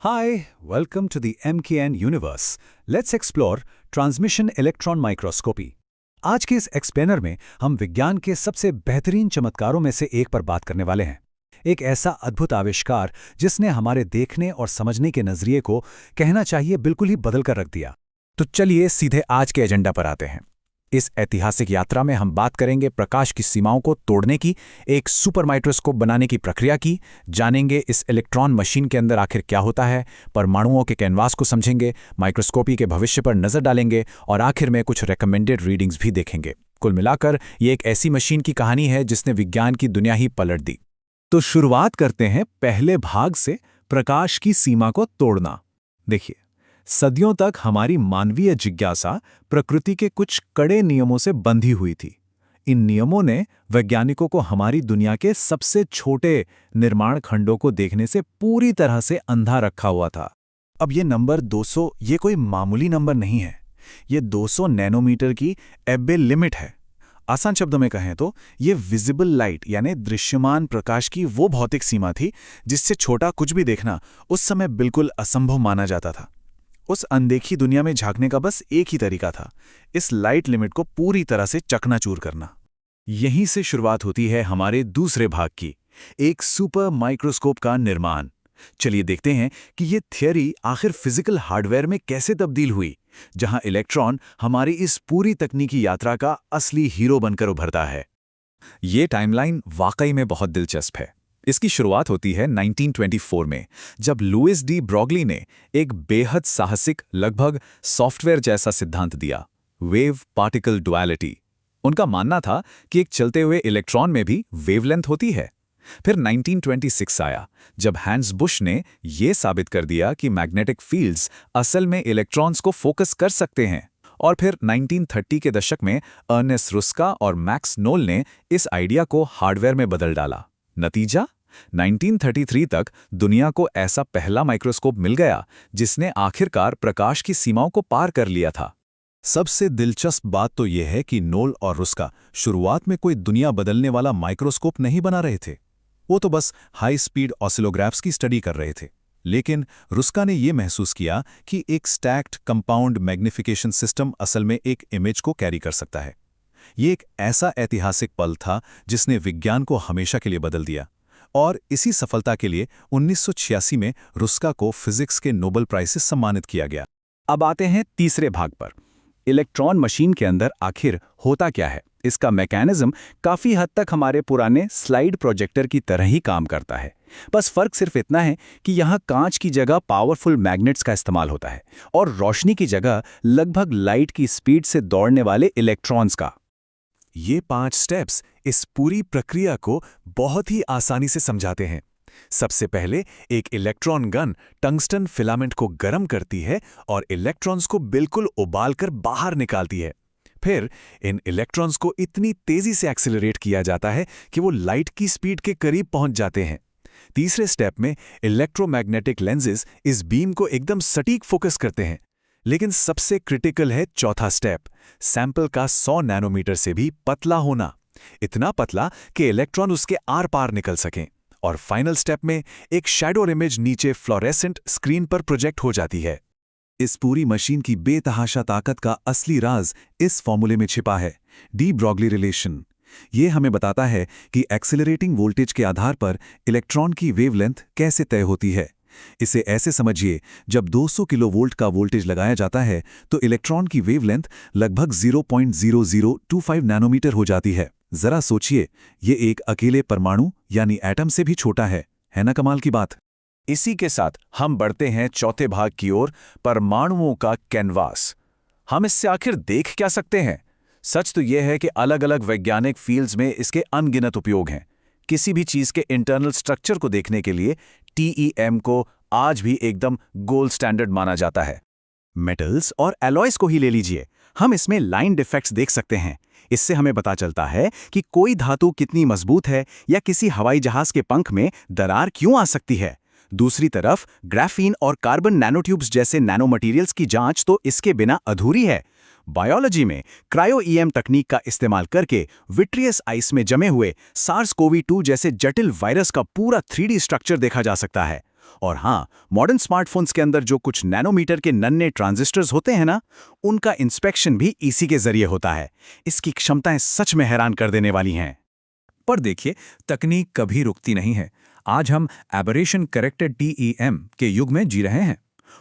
Hi, welcome to the MKN universe. Let's explore transmission electron microscopy. आज के इस explainer में हम विज्ञान के सबसे बेहतरीन चमत्कारों में से एक पर बात करने वाले हैं। एक ऐसा अद्भुत आविष्कार जिसने हमारे देखने और समझने के नजरिए को कहना चाहिए बिल्कुल ही बदल कर रख दिया। तो चलिए सीधे आज के एजेंडा पर आते हैं। इस ऐतिहासिक यात्रा में हम बात करेंगे प्रकाश की सीमाओं को तोड़ने की, एक सुपर माइक्रोस्कोप बनाने की प्रक्रिया की, जानेंगे इस इलेक्ट्रॉन मशीन के अंदर आखिर क्या होता है, परमाणुओं के कैनवास को समझेंगे, माइक्रोस्कोपी के भविष्य पर नजर डालेंगे और आखिर में कुछ रेकमेंडेड रीडिंग्स भी देखेंगे। कुल मिलाकर ये एक ऐसी मशीन की कहानी है जिसने विज्ञान की दुनिया ही पलट दी। तो शुरुआत करते हैं पहले भाग से, प्रकाश की सीमा को तोड़ना। देखिए, सदियों तक हमारी मानवीय जिज्ञासा प्रकृति के कुछ कड़े नियमों से बंधी हुई थी। इन नियमों ने वैज्ञानिकों को हमारी दुनिया के सबसे छोटे निर्माण खंडों को देखने से पूरी तरह से अंधा रखा हुआ था। अब ये नंबर 200 ये कोई मामूली नंबर नहीं है। ये 200 नैनोमीटर की एब्बे लिमिट है। आसान शब्दों में कहें तो ये विजिबल लाइट यानी दृश्यमान प्रकाश की वो भौतिक सीमा थी जिससे छोटा कुछ भी देखना उस समय बिल्कुल असंभव माना जाता था। उस अनदेखी दुनिया में झांकने का बस एक ही तरीका था, इस लाइट लिमिट को पूरी तरह से चकनाचूर करना। यहीं से शुरुआत होती है हमारे दूसरे भाग की, एक सुपर माइक्रोस्कोप का निर्माण। चलिए देखते हैं कि ये थियरी आखिर फिजिकल हार्डवेयर में कैसे तब्दील हुई, जहां इलेक्ट्रॉन हमारी इस पूरी तकनीकी यात्रा का असली हीरो बनकर उभरता है। ये टाइमलाइन वाकई में बहुत दिलचस्प है। इसकी शुरुआत होती है 1924 में, जब लुइस डी ब्रॉगली ने एक बेहद साहसिक, लगभग सॉफ्टवेयर जैसा सिद्धांत दिया, वेव पार्टिकल डुअलिटी। उनका मानना था कि एक चलते हुए इलेक्ट्रॉन में भी वेवलेंथ होती है। फिर 1926 आया, जब हैंस बुश ने यह साबित कर दिया कि मैग्नेटिक फील्ड्स असल में इलेक्ट्रॉन्स को फोकस कर सकते हैं। और फिर 1930 के दशक में अर्नेस्ट रुस्का और मैक्स नोल ने इस आइडिया को हार्डवेयर में बदल डाला। नतीजा, 1933 तक दुनिया को ऐसा पहला माइक्रोस्कोप मिल गया जिसने आखिरकार प्रकाश की सीमाओं को पार कर लिया था। सबसे दिलचस्प बात तो यह है कि नोल और रुस्का शुरुआत में कोई दुनिया बदलने वाला माइक्रोस्कोप नहीं बना रहे थे। वो तो बस हाई स्पीड ऑसिलोग्राफ्स की स्टडी कर रहे थे। लेकिन रुस्का ने यह महसूस किया कि एक स्टैक्ड कंपाउंड मैग्निफिकेशन सिस्टम असल में एक इमेज को कैरी कर सकता है। ये एक ऐसा ऐतिहासिक पल था जिसने विज्ञान को हमेशा के लिए बदल दिया। और इसी सफलता के लिए 1986 में रुस्का को फिजिक्स के नोबेल प्राइज से सम्मानित किया गया। अब आते हैं तीसरे भाग पर। इलेक्ट्रॉन मशीन के अंदर आखिर होता क्या है? इसका मैकेनिज्म काफी हद तक हमारे पुराने स्लाइड प्रोजेक्टर की तरह ही काम करता है। बस फर्क सिर्फ इतना है कि यहाँ कांच की जगह पावरफुल मैग्नेट्स का इस्तेमाल होता है और रोशनी की जगह लगभग लाइट की स्पीड से दौड़ने वाले इलेक्ट्रॉन्स का। ये 5 स्टेप्स इस पूरी प्रक्रिया को बहुत ही आसानी से समझाते हैं। सबसे पहले एक इलेक्ट्रॉन गन टंगस्टन फिलामेंट को गर्म करती है और इलेक्ट्रॉन्स को बिल्कुल उबालकर बाहर निकालती है। फिर इन इलेक्ट्रॉन्स को इतनी तेजी से एक्सेलरेट किया जाता है कि वो लाइट की स्पीड के करीब पहुंच जाते हैं। तीसरे स्टेप में इलेक्ट्रोमैग्नेटिक लेंसेज इस बीम को एकदम सटीक फोकस करते हैं। लेकिन सबसे क्रिटिकल है चौथा स्टेप, सैंपल का 100 नैनोमीटर से भी पतला होना, इतना पतला कि इलेक्ट्रॉन उसके आर पार निकल सकें। और फाइनल स्टेप में एक शैडो इमेज नीचे फ्लोरेसेंट स्क्रीन पर प्रोजेक्ट हो जाती है। इस पूरी मशीन की बेतहाशा ताकत का असली राज इस फॉर्मूले में छिपा है, डी ब्रॉगली रिलेशन। ये हमें बताता है कि एक्सेलरेटिंग वोल्टेज के आधार पर इलेक्ट्रॉन की वेवलेंथ कैसे तय होती है। इसे ऐसे समझिए, जब 200 किलोवोल्ट का वोल्टेज लगाया जाता है तो इलेक्ट्रॉन की वेवलेंथ लगभग 0.0025 नैनोमीटर हो जाती है। जरा सोचिए, ये एक अकेले परमाणु यानी एटम से भी छोटा है ना? कमाल की बात। इसी के साथ हम बढ़ते हैं चौथे भाग की ओर, परमाणुओं का कैनवास। हम इससे आखिर देख क्या सकते हैं? सच तो यह है कि अलग अलग वैज्ञानिक फील्ड्स में इसके अनगिनत उपयोग हैं। किसी भी चीज के इंटरनल स्ट्रक्चर को देखने के लिए TEM को आज भी एकदम गोल्ड स्टैंडर्ड माना जाता है। मेटल्स और एलॉयज को ही ले लीजिए, हम इसमें लाइन डिफेक्ट्स देख सकते हैं। इससे हमें पता चलता है कि कोई धातु कितनी मजबूत है या किसी हवाई जहाज के पंख में दरार क्यों आ सकती है। दूसरी तरफ ग्राफीन और कार्बन नैनोट्यूब्स जैसे नैनो मटीरियल्स की जांच तो इसके बिना अधूरी है। बायोलॉजी में क्रायो EM तकनीक का इस्तेमाल करके विट्रियस आइस में जमे हुए SARS-CoV-2 जैसे जटिल वायरस का पूरा 3D स्ट्रक्चर देखा जा सकता है। और हाँ, मॉडर्न स्मार्टफोन्स के अंदर जो कुछ नैनोमीटर के नन्हे ट्रांजिस्टर्स होते हैं ना, उनका इंस्पेक्शन भी इसी के जरिए होता है। इसकी क्षमताएं सच में हैरान कर देने वाली हैं। पर देखिए, तकनीक कभी रुकती नहीं है। आज हम एबरेशन करेक्टेड TEM के युग में जी रहे हैं।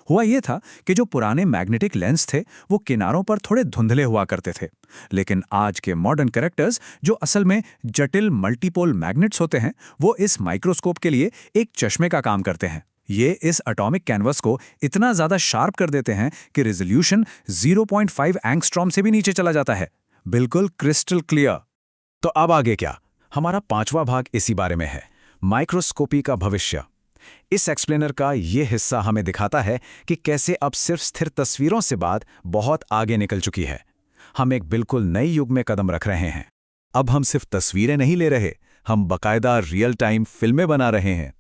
हुआ ये था कि जो पुराने मैग्नेटिक लेंस थे वो किनारों पर थोड़े धुंधले हुआ करते थे, लेकिन आज के मॉडर्न करेक्टर्स जो असल में जटिल मल्टीपोल मैग्नेट्स होते हैं, वो इस माइक्रोस्कोप के लिए एक चश्मे का काम करते हैं। ये इस एटॉमिक कैनवस को इतना ज्यादा शार्प कर देते हैं कि रेजोल्यूशन 0.5 एंगस्ट्रॉम से भी नीचे चला जाता है, बिल्कुल क्रिस्टल क्लियर। तो अब आगे क्या? हमारा 5वां भाग इसी बारे में है, माइक्रोस्कोपी का भविष्य। इस एक्सप्लेनर का ये हिस्सा हमें दिखाता है कि कैसे अब सिर्फ स्थिर तस्वीरों से बात बहुत आगे निकल चुकी है। हम एक बिल्कुल नए युग में कदम रख रहे हैं। अब हम सिर्फ तस्वीरें नहीं ले रहे, हम बाकायदा रियल टाइम फिल्में बना रहे हैं।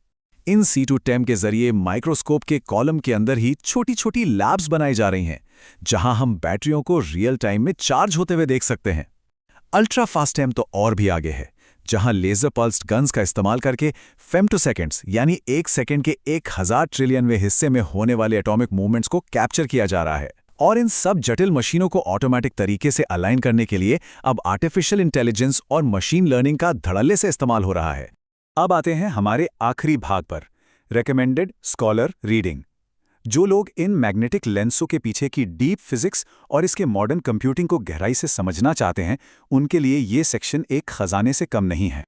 इन C2 TEM के जरिए माइक्रोस्कोप के कॉलम के अंदर ही छोटी छोटी लैब्स बनाई जा रही हैं, जहां हम बैटरियों को रियल टाइम में चार्ज होते हुए देख सकते हैं। अल्ट्रा फास्ट TEM तो और भी आगे है, जहां लेजर पल्स्ड गन्स का इस्तेमाल करके फेम्टोसेकेंड्स यानी 1 सेकेंड के 1000 ट्रिलियनवें हिस्से में होने वाले एटॉमिक मूवमेंट्स को कैप्चर किया जा रहा है। और इन सब जटिल मशीनों को ऑटोमेटिक तरीके से अलाइन करने के लिए अब आर्टिफिशियल इंटेलिजेंस और मशीन लर्निंग का धड़ल्ले से इस्तेमाल हो रहा है। अब आते हैं हमारे आखिरी भाग पर, रेकमेंडेड स्कॉलर रीडिंग। जो लोग इन मैग्नेटिक लेंसों के पीछे की डीप फिजिक्स और इसके मॉडर्न कंप्यूटिंग को गहराई से समझना चाहते हैं, उनके लिए ये सेक्शन एक खजाने से कम नहीं है।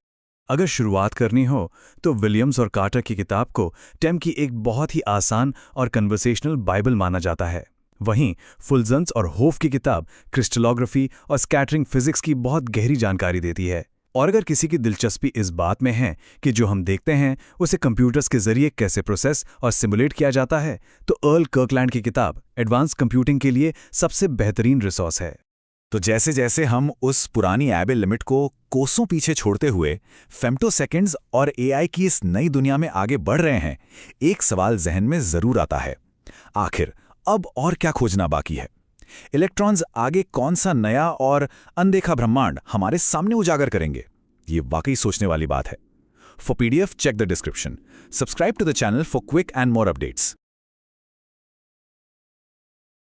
अगर शुरुआत करनी हो तो विलियम्स और कार्टर की किताब को टेम की एक बहुत ही आसान और कन्वर्सेशनल बाइबल माना जाता है। वहीं फुल्जन्स और होफ की किताब क्रिस्टलोग्राफी और स्कैटरिंग फिजिक्स की बहुत गहरी जानकारी देती है। और अगर किसी की दिलचस्पी इस बात में है कि जो हम देखते हैं उसे कंप्यूटर्स के जरिए कैसे प्रोसेस और सिमुलेट किया जाता है, तो अर्ल कर्कलैंड की किताब एडवांस कंप्यूटिंग के लिए सबसे बेहतरीन रिसोर्स है। तो जैसे जैसे हम उस पुरानी एबे लिमिट को कोसों पीछे छोड़ते हुए फेम्टोसेकेंड्स और AI की इस नई दुनिया में आगे बढ़ रहे हैं, एक सवाल जहन में जरूर आता है, आखिर अब और क्या खोजना बाकी है? इलेक्ट्रॉन्स आगे कौन सा नया और अनदेखा ब्रह्मांड हमारे सामने उजागर करेंगे? ये वाकई सोचने वाली बात है। For PDF check the description. Subscribe to the channel for quick and more updates.